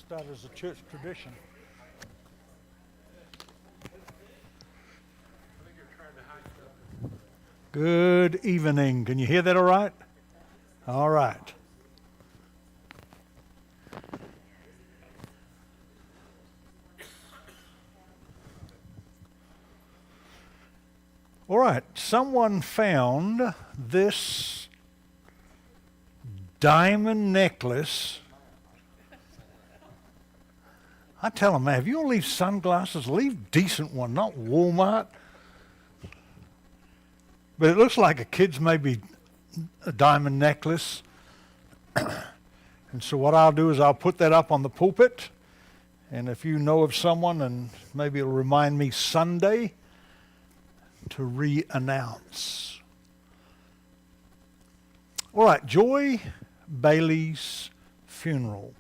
Start as a church tradition. Good evening. Can you hear that all right? All right. All right. Someone found this diamond necklace. I tell them, man, if you want to leave sunglasses, leave decent one, not Walmart. But it looks like a kid's maybe a diamond necklace. And so what I'll do is I'll put that up on the pulpit. And if you know of someone, and maybe it'll remind me Sunday to re-announce. All right, Joy Bailey's funeral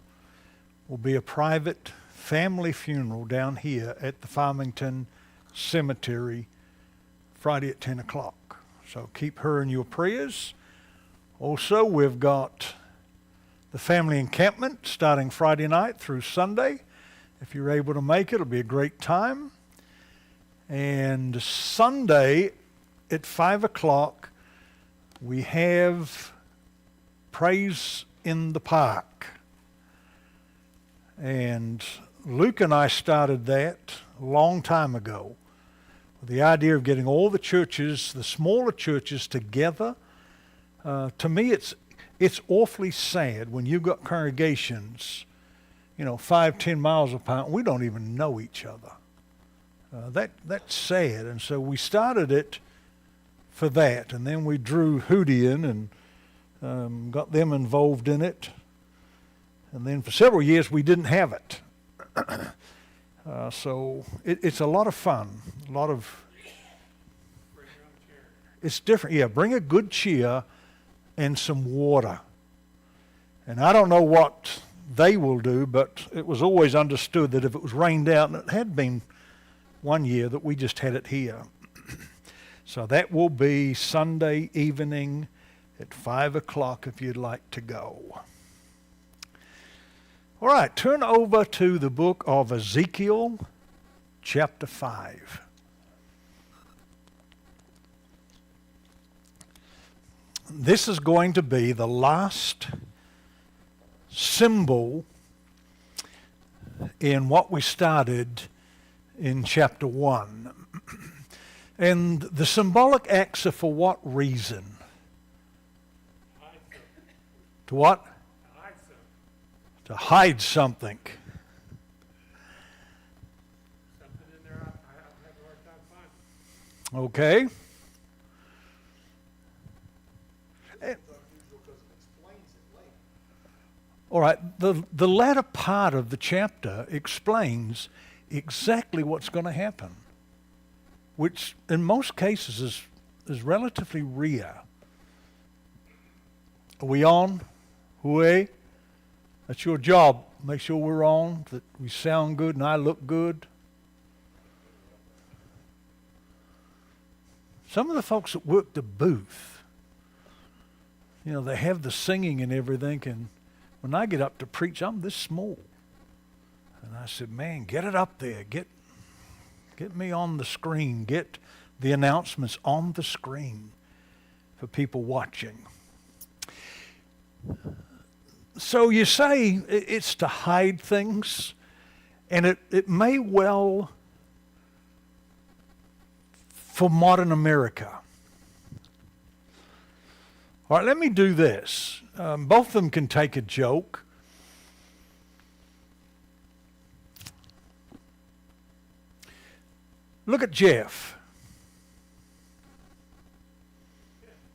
will be a private family funeral down here at the Farmington Cemetery Friday at 10 o'clock. So keep her in your prayers. Also, we've got the family encampment starting Friday night through Sunday. If you're able to make it, it'll be a great time. And Sunday at 5 o'clock, we have Praise in the Park. And Luke and I started that a long time ago with the idea of getting all the churches, the smaller churches, together. To me, it's awfully sad when you've got congregations, 5-10 miles apart, and we don't even know each other. That's sad. And so we started it for that, and then we drew Hootie in and got them involved in it. And then for several years we didn't have it. So it's a lot of fun. It's different. Yeah, bring a good cheer and some water. And I don't know what they will do, but it was always understood that if it was rained out, and it had been one year that we just had it here. So that will be Sunday evening at 5 o'clock if you'd like to go. All right, turn over to the book of Ezekiel, chapter 5. This is going to be the last symbol in what we started in chapter 1. And the symbolic acts are for what reason? To what? To hide something. Something in there I have a hard time finding. Okay. All right, the latter part of the chapter explains exactly what's going to happen, which in most cases is relatively rare. Are we on? Hooey? That's your job. Make sure we're on, that we sound good and I look good. Some of the folks that work the booth, they have the singing and everything, and when I get up to preach, I'm this small. And I said, man, get it up there. Get me on the screen. Get the announcements on the screen for people watching. So you say it's to hide things, and it may well, for modern America. All right, let me do this. Both of them can take a joke. Look at Jeff.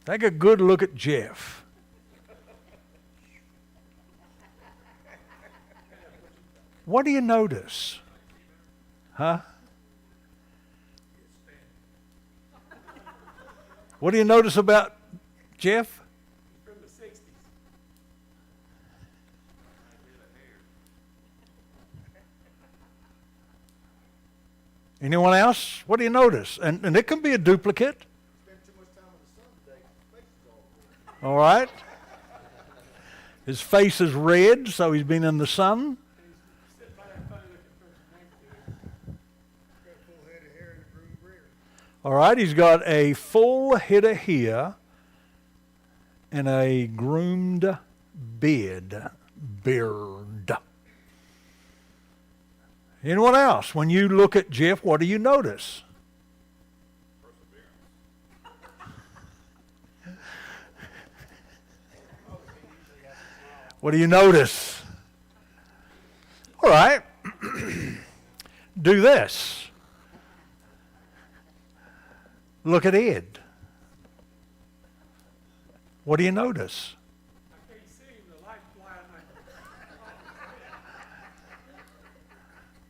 Take a good look at Jeff. What do you notice? Huh? What do you notice about Jeff? From the 60s. Anyone else? What do you notice? And it can be a duplicate. Spent too much time in the sun today. His face is all red. All right. His face is red, so he's been in the sun. All right, he's got a full head of hair and a groomed beard. Anyone else? When you look at Jeff, what do you notice? What do you notice? All right. Do this. Look at Ed. What do you notice? I can't see him, the light's blinding.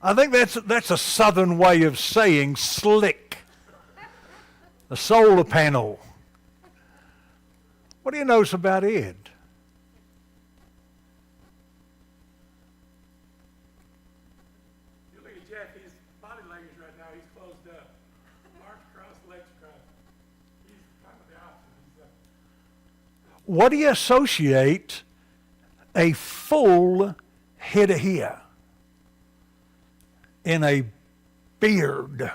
I think that's a southern way of saying slick. A solar panel. What do you notice about Ed? You look at Jeff, his body language right now, he's closed up. Arms crossed, legs crossed. He's kind of the opposite. What do you associate a full head of hair and a beard?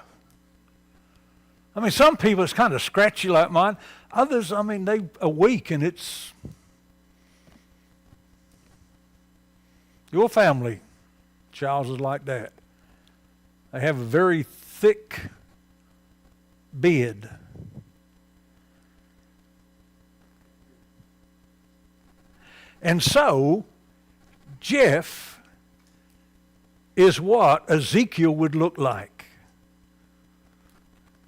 I mean, some people it's kind of scratchy like mine. Others, I mean, they a week and it's your family. Charles is like that. They have a very thick beard. And so, Jeff is what Ezekiel would look like.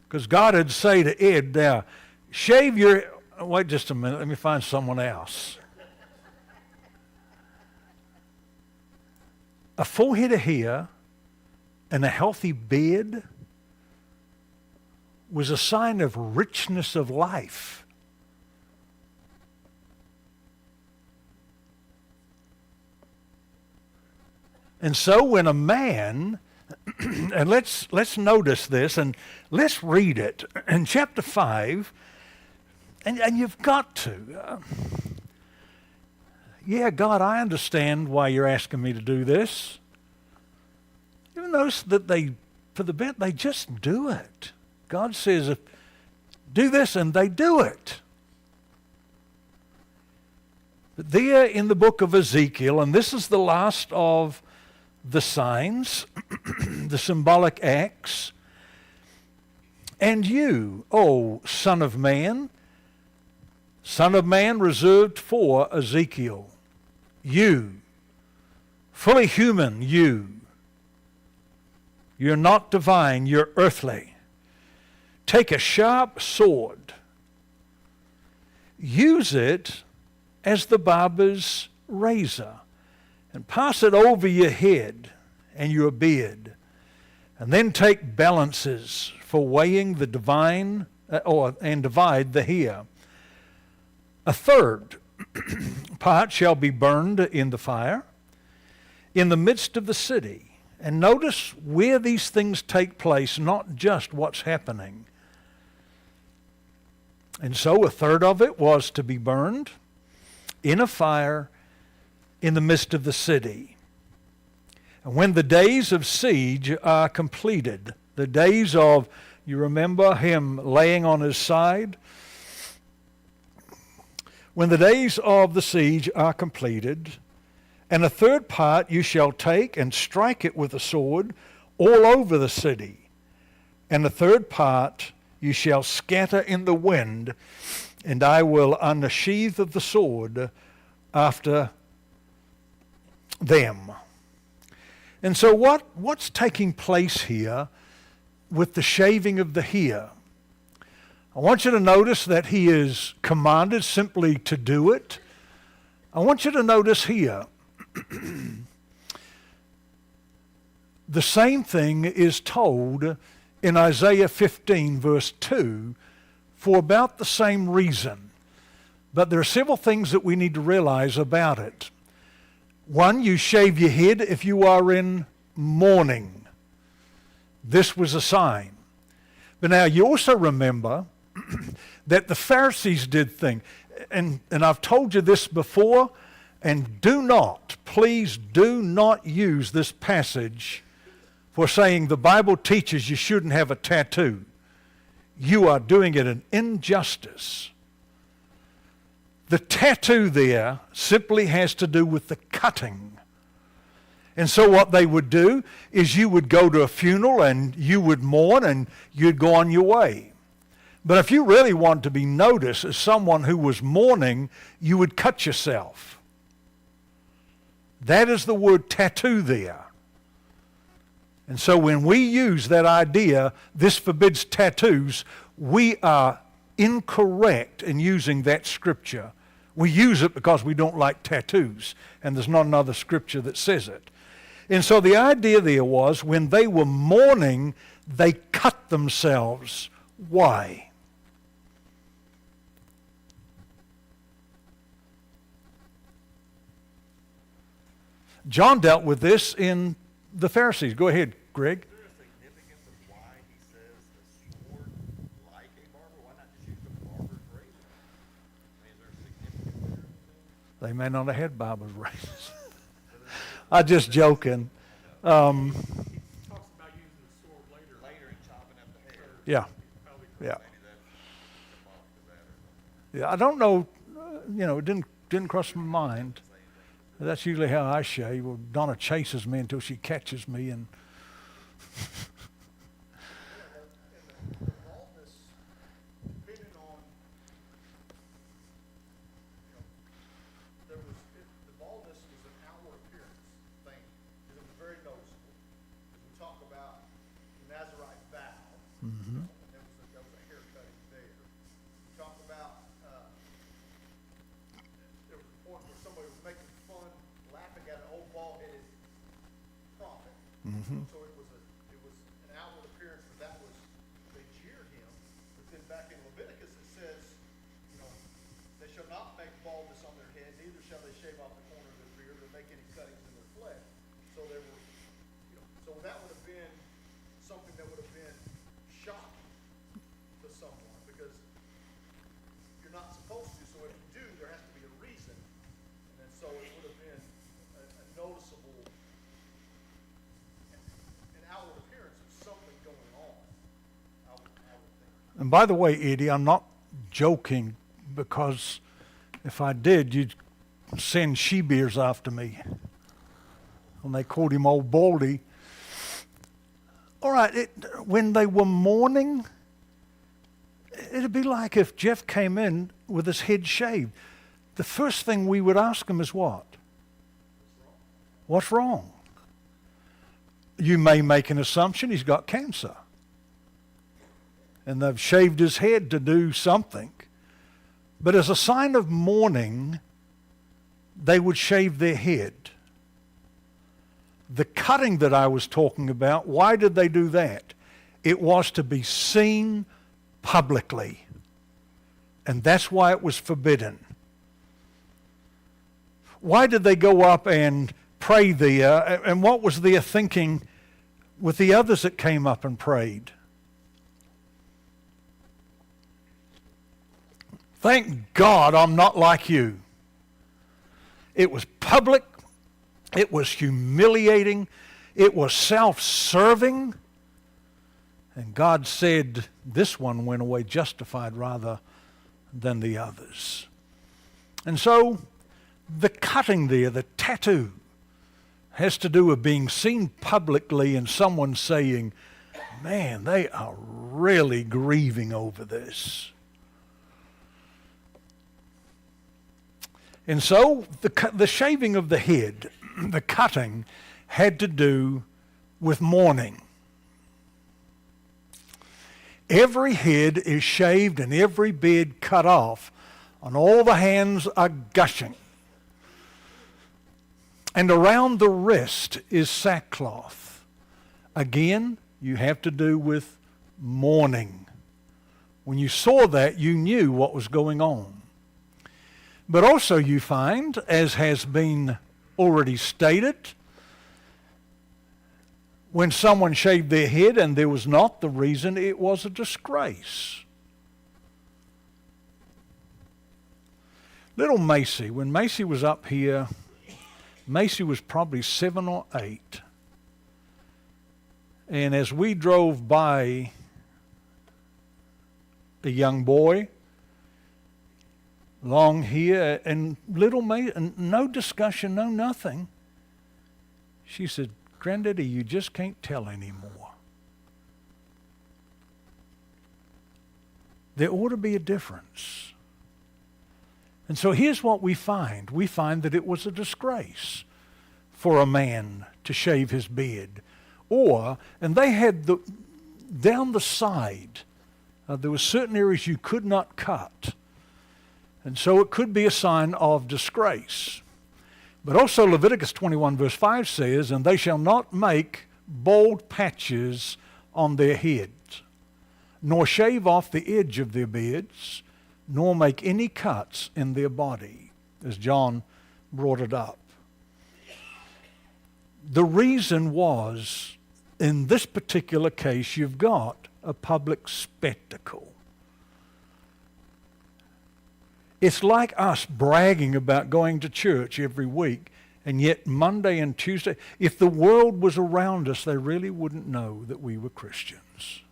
Because God would say to Ed, now, shave your... Wait just a minute, let me find someone else. A full head of hair and a healthy beard was a sign of richness of life. And so when a man, and let's notice this, and let's read it in chapter 5, and you've got to. Yeah, God, I understand why you're asking me to do this. You notice that for the bit, they just do it. God says, do this, and they do it. But there in the book of Ezekiel, and this is the last of the signs, the symbolic acts, and you, O Son of Man reserved for Ezekiel, you, fully human you're not divine, you're earthly. Take a sharp sword, use it as the barber's razor, and pass it over your head and your beard, and then take balances for weighing the divine, and divide the hair. A third part shall be burned in the fire in the midst of the city. And notice where these things take place, not just what's happening. And so a third of it was to be burned in a fire in the midst of the city. And when the days of siege are completed, the days of, you remember him laying on his side? When the days of the siege are completed, and a third part you shall take and strike it with a sword all over the city, and a third part you shall scatter in the wind, and I will unsheathe of the sword after them. And so what's taking place here with the shaving of the hair? I want you to notice that he is commanded simply to do it. I want you to notice here, the same thing is told in Isaiah 15 verse 2 for about the same reason. But there are several things that we need to realize about it. One, you shave your head if you are in mourning. This was a sign. But now you also remember that the Pharisees did things, and I've told you this before, and please do not use this passage for saying the Bible teaches you shouldn't have a tattoo. you are doing it an injustice. The tattoo there simply has to do with the cutting. And so what they would do is you would go to a funeral and you would mourn and you'd go on your way. But if you really want to be noticed as someone who was mourning, you would cut yourself. That is the word tattoo there. And so when we use that idea, this forbids tattoos, we are incorrect in using that scripture. We use it because we don't like tattoos, and there's not another scripture that says it. And so the idea there was when they were mourning, they cut themselves. Why? John dealt with this in the Pharisees. Go ahead, Greg. Is there a significance of why he says a sword like a barber? Why not just use the barber's razor? I mean, is there a significance there? They may not have had barber's razors. I'm just joking. He talks about using the sword later. Later and chopping up the hair. Yeah, Probably yeah, Maybe that's symbolic of that or something. yeah. I don't know. It didn't cross my mind. That's usually how I shave. Well, Donna chases me until she catches me, and The baldness, depending on, the baldness was an outward appearance thing, because it was very noticeable. As we talk about the Nazarite vow, and there was a haircutting there. We talk about, there was a point where somebody was making fun, laughing at an old bald-headed prophet. So it was an outward appearance that was, they jeered him. But then back in Leviticus it says, they shall not make baldness on their head, neither shall they shave off the corner of their beard or make any cuttings in their flesh. So there were, so that would have been something that would have been shocking to someone, because you're not supposed to. So if you do, there has to be a reason. And then so it would have been a noticeable, an outward appearance of something going on, I would think. And by the way, Eddie, I'm not joking, because if I did, you'd send she-bears after me. When they called him Old Baldy. All right, when they were mourning, it'd be like if Jeff came in with his head shaved. The first thing we would ask him is what? What's wrong? You may make an assumption he's got cancer. And they've shaved his head to do something. But as a sign of mourning, they would shave their head. The cutting that I was talking about, why did they do that? It was to be seen publicly. And that's why it was forbidden. Why did they go up and pray there? And what was their thinking with the others that came up and prayed? Thank God I'm not like you. It was public. It was humiliating. It was self-serving. And God said this one went away justified rather than the others. And so the cutting there, the tattoo, has to do with being seen publicly and someone saying, man, they are really grieving over this. And so the shaving of the head, the cutting, had to do with mourning. Every head is shaved and every beard cut off, and all the hands are gushing. And around the wrist is sackcloth. Again, you have to do with mourning. When you saw that, you knew what was going on. But also you find, as has been already stated, when someone shaved their head and there was not the reason, it was a disgrace. Little Macy, when Macy was up here, Macy was probably 7 or 8. And as we drove by a young boy, long hair, and little me, and no discussion, no nothing. She said, "Granddaddy, you just can't tell anymore." There ought to be a difference. And so here's what we find. We find that it was a disgrace for a man to shave his beard. And they had down the side, there were certain areas you could not cut. And so it could be a sign of disgrace. But also Leviticus 21 verse 5 says, "And they shall not make bald patches on their heads, nor shave off the edge of their beards, nor make any cuts in their body," as John brought it up. The reason was, in this particular case, you've got a public spectacle. It's like us bragging about going to church every week, and yet Monday and Tuesday, if the world was around us, they really wouldn't know that we were Christians.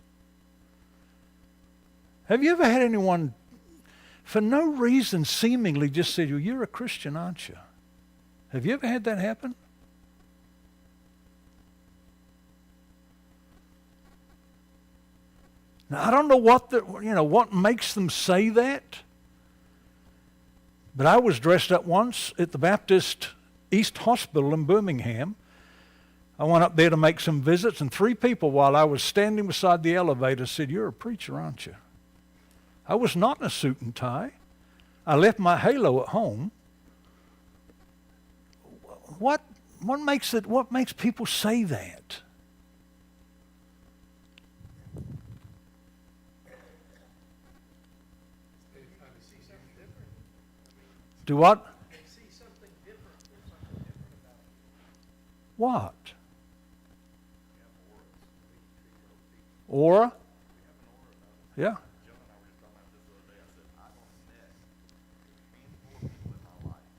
Have you ever had anyone, for no reason, seemingly just said, "Well, you're a Christian, aren't you?" Have you ever had that happen? Now, I don't know what makes them say that, but I was dressed up once at the Baptist East Hospital in Birmingham. I went up there to make some visits, and 3 people, while I was standing beside the elevator, said, "You're a preacher, aren't you?" I was not in a suit and tie. I left my halo at home. What makes people say that? They kind of see something different. Do what? They see something different. There's something different about it. What? Aura? Yeah. Joe and I were just talking about this the other day. I said, I've only met a handful of people in my life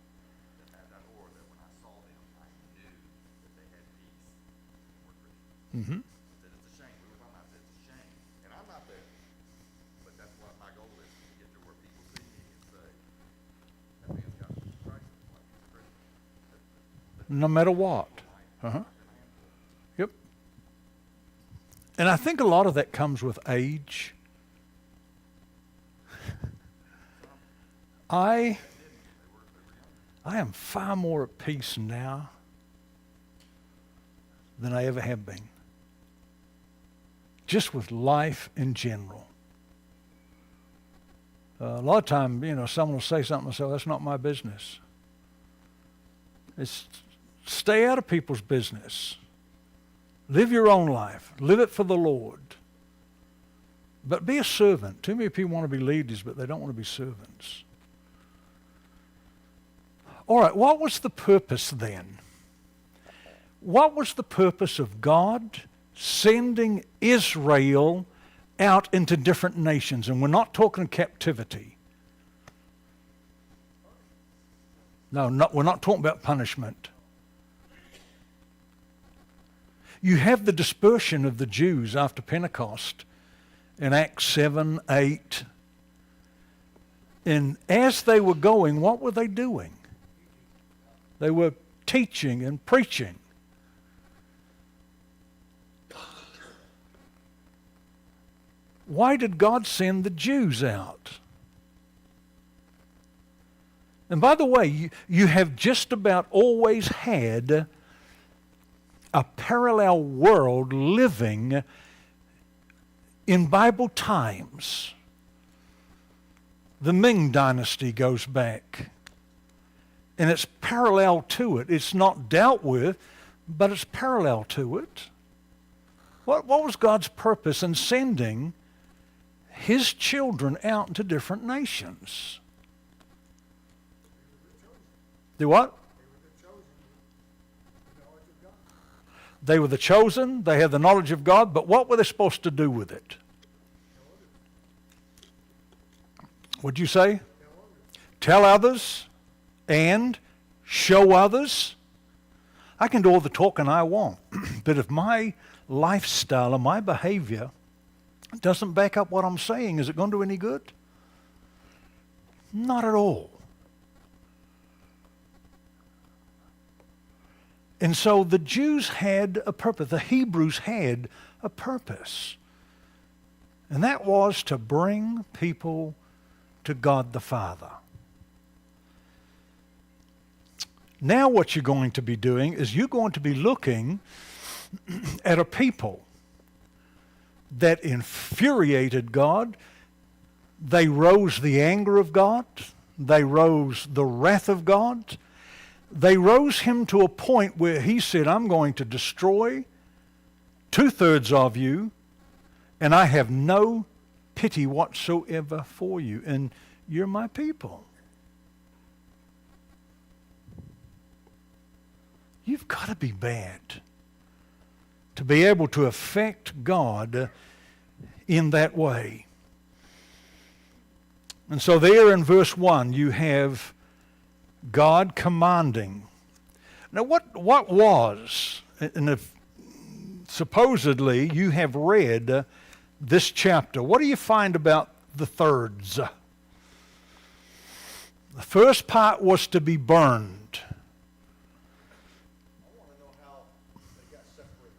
that had that aura that when I saw them, I knew that they had peace and were Christians. Mm-hmm. I said, it's a shame. We were talking about, I said, it's a shame. And I'm not there. But that's what my goal is, to get to where people see me and say, that man's got Christ like he's a Christian. No matter what. Uh-huh. Yep. And I think a lot of that comes with age. I am far more at peace now than I ever have been. Just with life in general. A lot of times, someone will say something and say, "That's not my business." It's stay out of people's business. Live your own life. Live it for the Lord. But be a servant. Too many people want to be leaders, but they don't want to be servants. All right, what was the purpose then? What was the purpose of God sending Israel out into different nations? And we're not talking captivity. No, we're not talking about punishment. You have the dispersion of the Jews after Pentecost in Acts 7, 8. And as they were going, what were they doing? They were teaching and preaching. Why did God send the Jews out? And by the way, you have just about always had a parallel world living in Bible times. The Ming dynasty goes back, and it's parallel to it. It's not dealt with, but it's parallel to it. What was God's purpose in sending His children out into different nations? Do what? They were the chosen. They had the knowledge of God, but what were they supposed to do with it? What'd you say? Tell others and show others. I can do all the talking I want, but if my lifestyle and my behavior doesn't back up what I'm saying, is it going to do any good? Not at all. And so the Jews had a purpose. The Hebrews had a purpose. And that was to bring people to God the Father. Now what you're going to be doing is you're going to be looking at a people that infuriated God. They rose the anger of God. They rose the wrath of God. They rose him to a point where he said, I'm going to destroy 2/3 of you, and I have no pity whatsoever for you, and you're my people. You've got to be bad to be able to affect God in that way. And so there in verse 1 you have God commanding. Now what was, and if supposedly you have read this chapter, what do you find about the thirds? The first part was to be burned. I want to know how they got separated.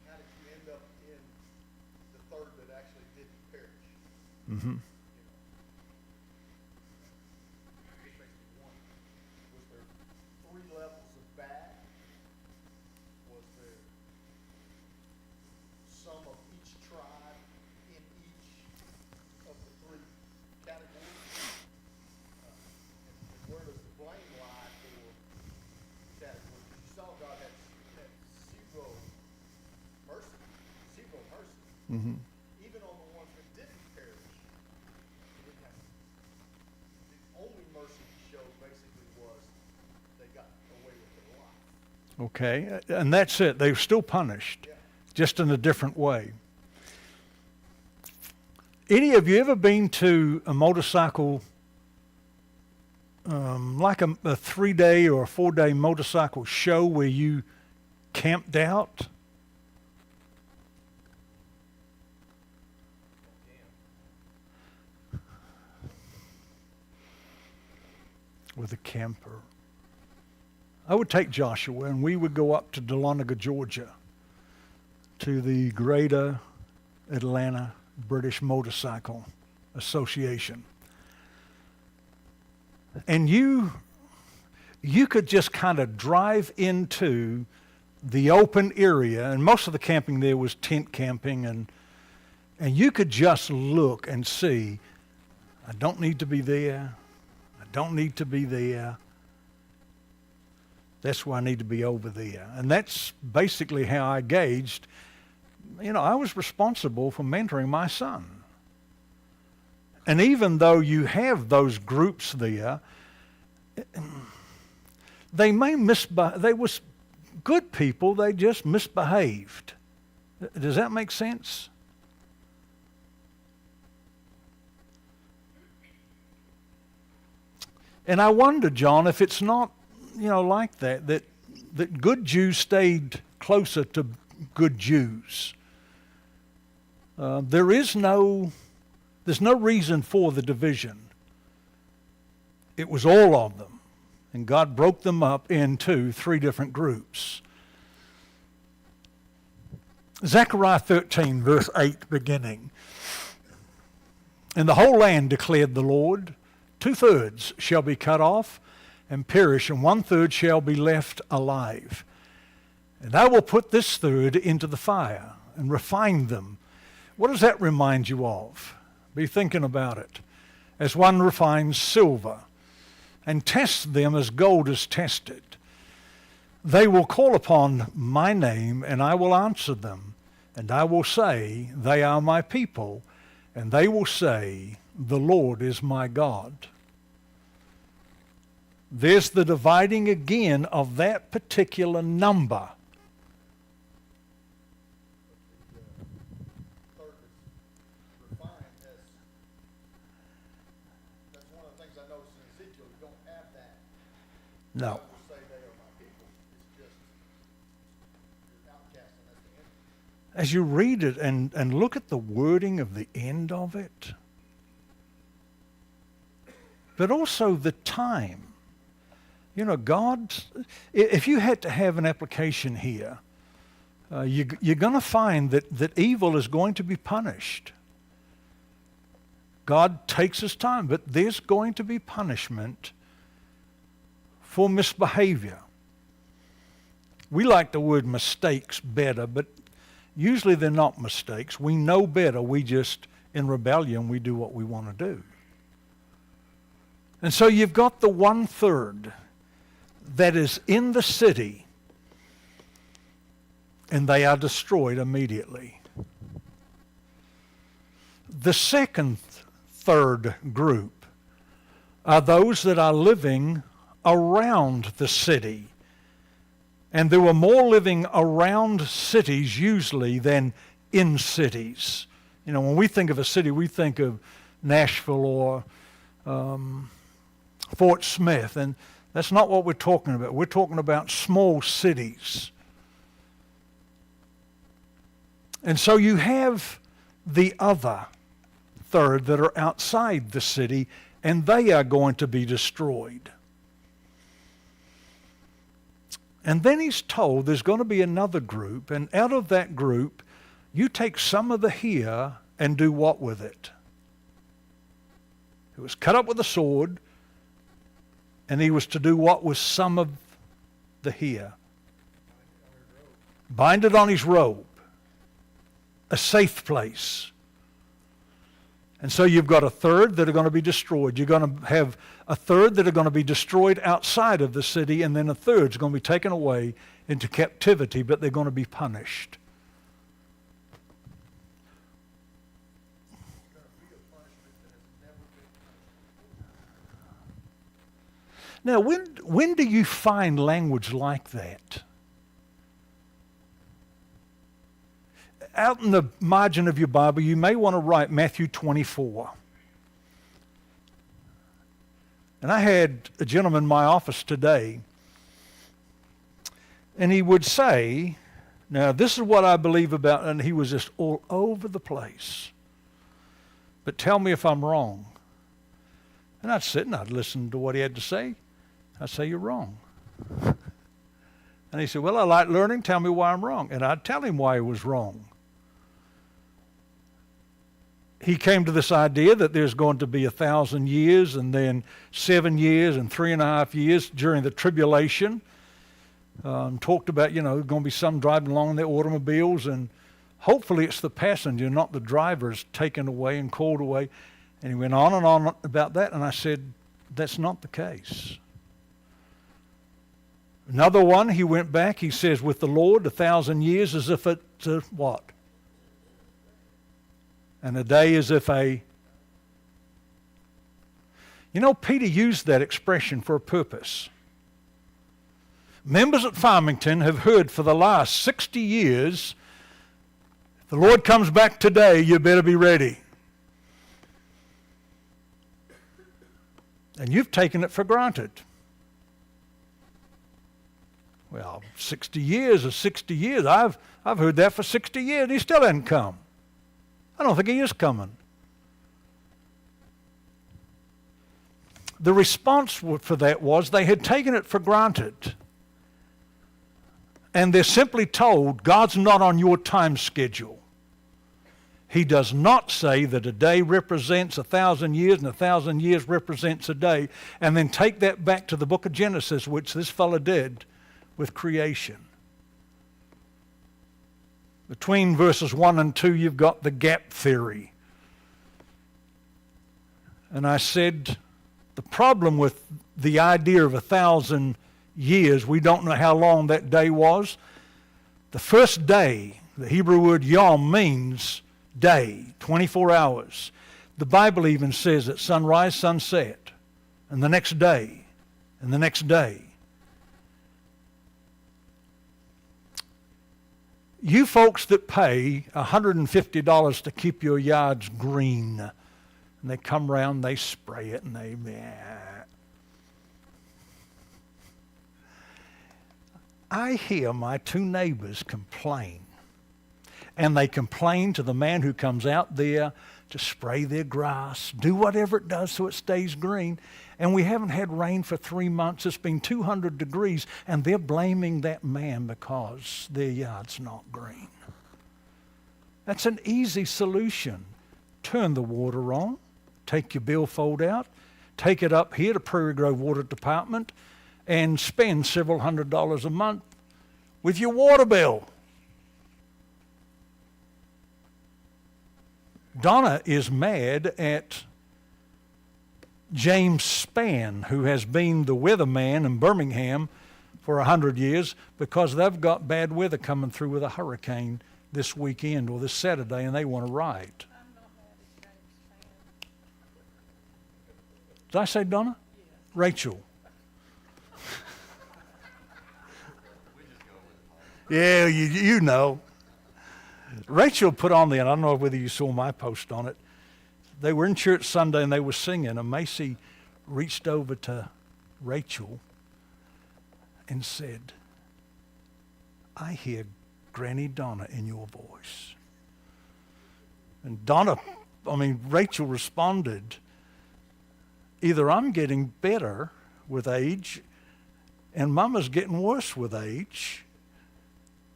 How did you end up in the third that actually didn't perish? Mm-hmm. This makes me wonder, was there 3 levels of bad? Was there some of each tribe in each of the 3 categories? And where does the blame lie for categories? Because you saw God had zero mercy. Zero mercy. Mm-hmm. Even on the ones that didn't perish, he didn't have. The only mercy he showed basically was they got away with their life. Okay, and that's it. They were still punished, Yeah. just in a different way. Any of you ever been to a motorcycle, like a 3-day or a 4-day motorcycle show where you camped out? With a camper. I would take Joshua and we would go up to Dahlonega, Georgia, to the Greater Atlanta British Motorcycle Association. And you could just kind of drive into the open area, and most of the camping there was tent camping, and you could just look and see, I don't need to be there. I don't need to be there. That's where I need to be over there. And that's basically how I gauged, I was responsible for mentoring my son. And even though you have those groups there, they was good people, they just misbehaved. Does that make sense? And I wonder, John, if it's not, like that good Jews stayed closer to good Jews. There's no reason for the division. It was all of them. And God broke them up into 3 different groups. Zechariah 13, verse 8 beginning. And the whole land declared the Lord, 2/3 shall be cut off and perish, and 1/3 shall be left alive. And I will put this third into the fire and refine them. What does that remind you of? Be thinking about it. As one refines silver, and tests them as gold is tested. They will call upon my name, and I will answer them. And I will say, they are my people, and they will say, the Lord is my God. There's the dividing again of that particular number. Third is refined as, that's one of the things I noticed in Ezekiel, you don't have that. No. God will say they are my people. It's just, you're outcast and that's the as you read it and look at the wording of the end of it, but also the time. You know, God, if you had to have an application here, you're going to find that evil is going to be punished. God takes his time, but there's going to be punishment for misbehavior. We like the word mistakes better, but usually they're not mistakes. We know better. We just, in rebellion, we do what we want to do. And so you've got the 1/3 that is in the city, and they are destroyed immediately. The second third group are those that are living around the city. And there were more living around cities usually than in cities. You know, when we think of a city, we think of Nashville or Fort Smith, and that's not what we're talking about. We're talking about small cities. And so you have the other third that are outside the city, and they are going to be destroyed. And then he's told there's going to be another group, and out of that group, you take some of the here and do what with it? It was cut up with a sword, and he was to do what with some of the here? Bind it on his robe, a safe place. And so you've got a third that are going to be destroyed. You're going to have a third that are going to be destroyed outside of the city, and then a third is going to be taken away into captivity, but they're going to be punished. Now, when do you find language like that? Out in the margin of your Bible, you may want to write Matthew 24. And I had a gentleman in my office today, and he would say, now this is what I believe about, and he was just all over the place. But tell me if I'm wrong. And I'd sit and I'd listen to what he had to say. I'd say, you're wrong. And he said, well, I like learning. Tell me why I'm wrong. And I'd tell him why he was wrong. He came to this idea that there's going to be 1,000 years and then 7 years and 3.5 years during the tribulation. Talked about, there's going to be some driving along in their automobiles, and hopefully it's the passenger, not the driver's taken away and called away. And he went on and on about that, and I said, that's not the case. Another one, he went back, he says, with the Lord, 1,000 years as if it's a what? And a day as if a... Peter used that expression for a purpose. Members at Farmington have heard for the last 60 years, if the Lord comes back today, you better be ready. And you've taken it for granted. Well, 60 years is 60 years. I've heard that for 60 years, and he still hasn't come. I don't think he is coming. The response for that was they had taken it for granted. And they're simply told, God's not on your time schedule. He does not say that a day represents 1,000 years and 1,000 years represents a day, and then take that back to the book of Genesis, which this fellow did with creation. Between verses 1 and 2, you've got the gap theory. And I said, the problem with the idea of 1,000 years, we don't know how long that day was. The first day, the Hebrew word yom means day, 24 hours. The Bible even says that sunrise, sunset, and the next day, and the next day. You folks that pay $150 to keep your yards green, and they come around, they spray it, and they... I hear my two neighbors complain. and they complain to the man who comes out there to spray their grass, do whatever it does so it stays green. And we haven't had rain for 3 months. It's been 200 degrees, and they're blaming that man because their yard's not green. That's an easy solution. Turn the water on, take your billfold out, take it up here to Prairie Grove Water Department, and spend several $100s a month with your water bill. Donna is mad at James Spann, who has been the weatherman in Birmingham for 100 years, because they've got bad weather coming through with a hurricane this weekend or this Saturday, and they want to ride. I'm not mad at James Spann. Did I say Donna? Yes. Rachel. Yeah, you know. Rachel put on there, and I don't know whether you saw my post on it. They were in church Sunday and they were singing, and Macy reached over to Rachel and said, I hear Granny Donna in your voice. And Rachel responded, either I'm getting better with age and Mama's getting worse with age.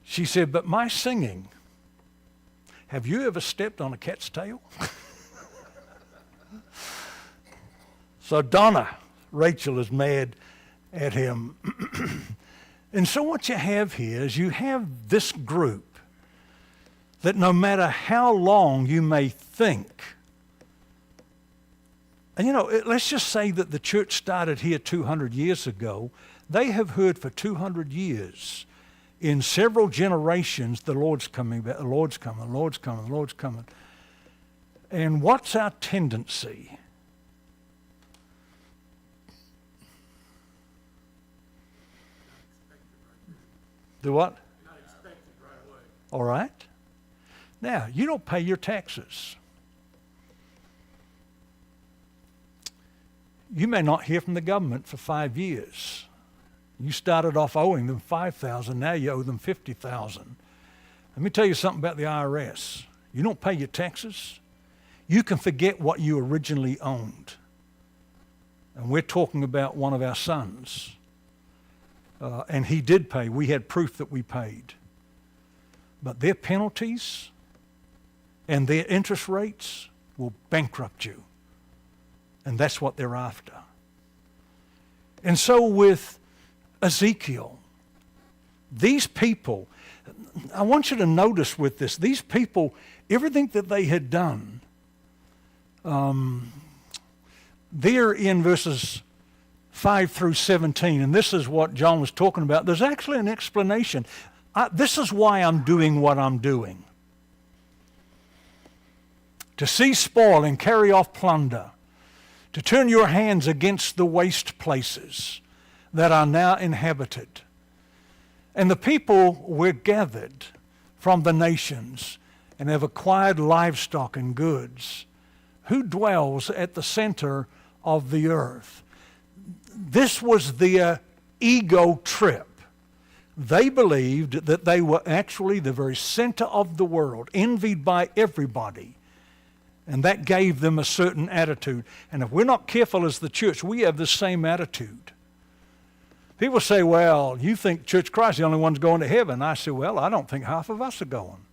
She said, but my singing, have you ever stepped on a cat's tail? So Rachel is mad at him. And so what you have here is you have this group that no matter how long you may think, and let's just say that the church started here 200 years ago. They have heard for 200 years, in several generations, the Lord's coming, the Lord's coming, the Lord's coming, the Lord's coming. And what's our tendency? Do what? Not expected right away. All right. Now, you don't pay your taxes. You may not hear from the government for 5 years. You started off owing them $5,000, now you owe them $50,000. Let me tell you something about the IRS. You don't pay your taxes, you can forget what you originally owned. And we're talking about one of our sons. And he did pay. We had proof that we paid. But their penalties and their interest rates will bankrupt you. And that's what they're after. And so with Ezekiel, these people, I want you to notice with this, these people, everything that they had done, there in verses 5 through 17, and this is what John was talking about. There's actually an explanation. This is why I'm doing what I'm doing. To seize spoil and carry off plunder, to turn your hands against the waste places that are now inhabited. And the people were gathered from the nations and have acquired livestock and goods. Who dwells at the center of the earth? This was their ego trip. They believed that they were actually the very center of the world, envied by everybody. And that gave them a certain attitude. And if we're not careful as the church, we have the same attitude. People say, well, you think Church of Christ is the only one's going to heaven. I say, well, I don't think half of us are going.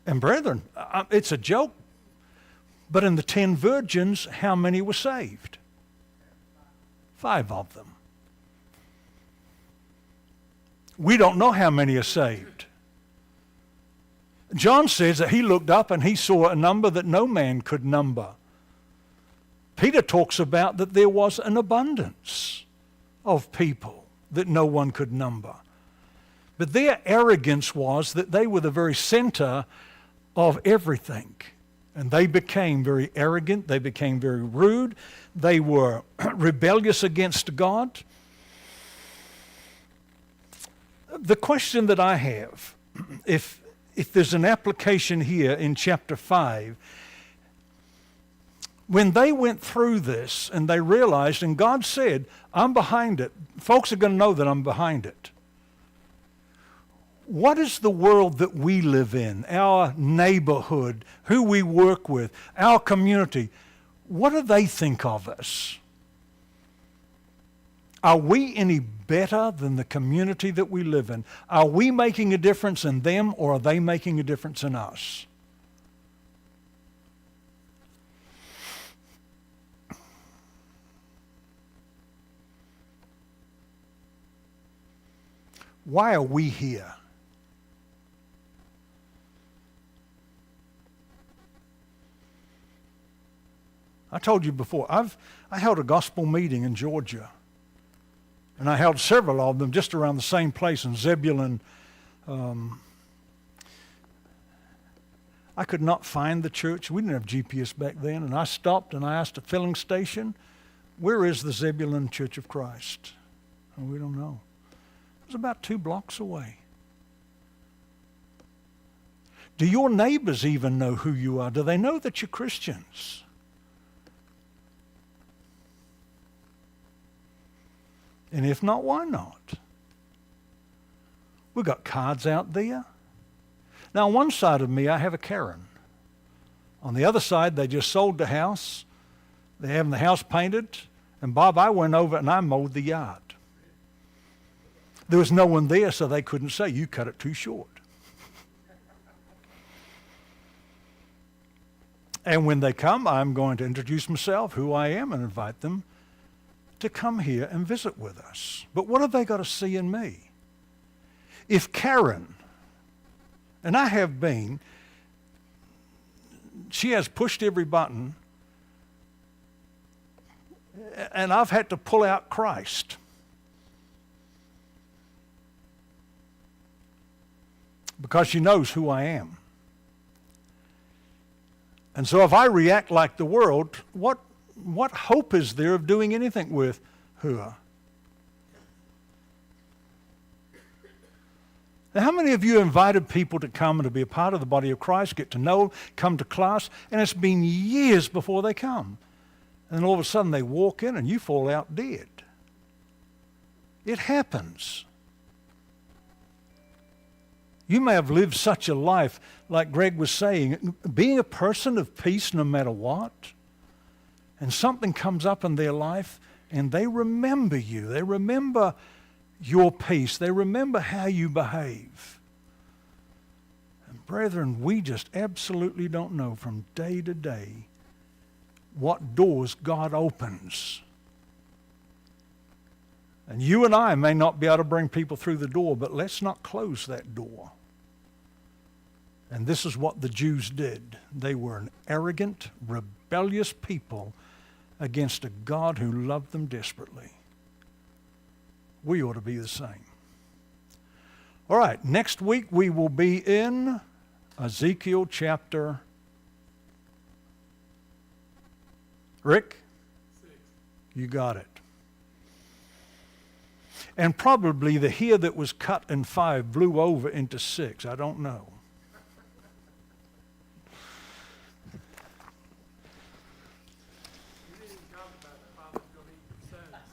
And brethren, it's a joke. But in the 10 virgins, how many were saved? 5 of them. We don't know how many are saved. John says that he looked up and he saw a number that no man could number. Peter talks about that there was an abundance of people that no one could number. But their arrogance was that they were the very center of everything. And they became very arrogant. They became very rude. They were rebellious against God. The question that I have, if there's an application here in chapter 5, when they went through this and they realized, and God said, I'm behind it. Folks are going to know that I'm behind it. What is the world that we live in, our neighborhood, who we work with, our community? What do they think of us? Are we any better than the community that we live in? Are we making a difference in them, or are they making a difference in us? Why are we here? I told you before, I held a gospel meeting in Georgia. And I held several of them just around the same place in Zebulon. I could not find the church. We didn't have GPS back then. And I stopped and I asked a filling station, where is the Zebulon Church of Christ? And we don't know. It was about 2 blocks away. Do your neighbors even know who you are? Do they know that you're Christians? And if not, why not? We've got cards out there. Now, on one side of me, I have a Karen. On the other side, they just sold the house. They're having the house painted. And Bob, I went over and I mowed the yard. There was no one there, so they couldn't say, you cut it too short. And when they come, I'm going to introduce myself, who I am, and invite them to come here and visit with us. But what have they got to see in me? If Karen, and I have been, she has pushed every button, and I've had to pull out Christ. Because she knows who I am. And so if I react like the world, what hope is there of doing anything with her? Now, how many of you invited people to come and to be a part of the body of Christ, get to know, come to class, and it's been years before they come? And then all of a sudden they walk in and you fall out dead. It happens. You may have lived such a life, like Greg was saying, being a person of peace no matter what, and something comes up in their life and they remember you. They remember your peace. They remember how you behave. And brethren, we just absolutely don't know from day to day what doors God opens. And you and I may not be able to bring people through the door, but let's not close that door. And this is what the Jews did. They were an arrogant, rebellious people against a God who loved them desperately. We ought to be the same. All right, next week we will be in Ezekiel chapter... Rick? 6. You got it. And probably the hair that was cut in 5 blew over into 6. I don't know. We didn't even talk about the father's going to eat your sons.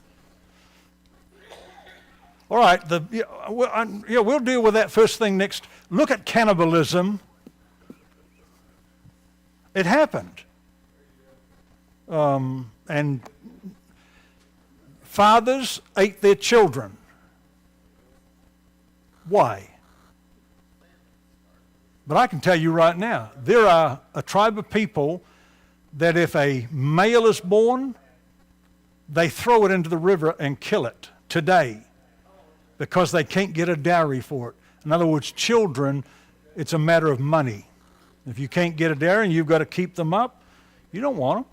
All right, we'll deal with that first thing next. Look at cannibalism. It happened. And fathers ate their children. Why? But I can tell you right now, there are a tribe of people that if a male is born, they throw it into the river and kill it today because they can't get a dowry for it. In other words, children, it's a matter of money. If you can't get a dowry and you've got to keep them up, you don't want them.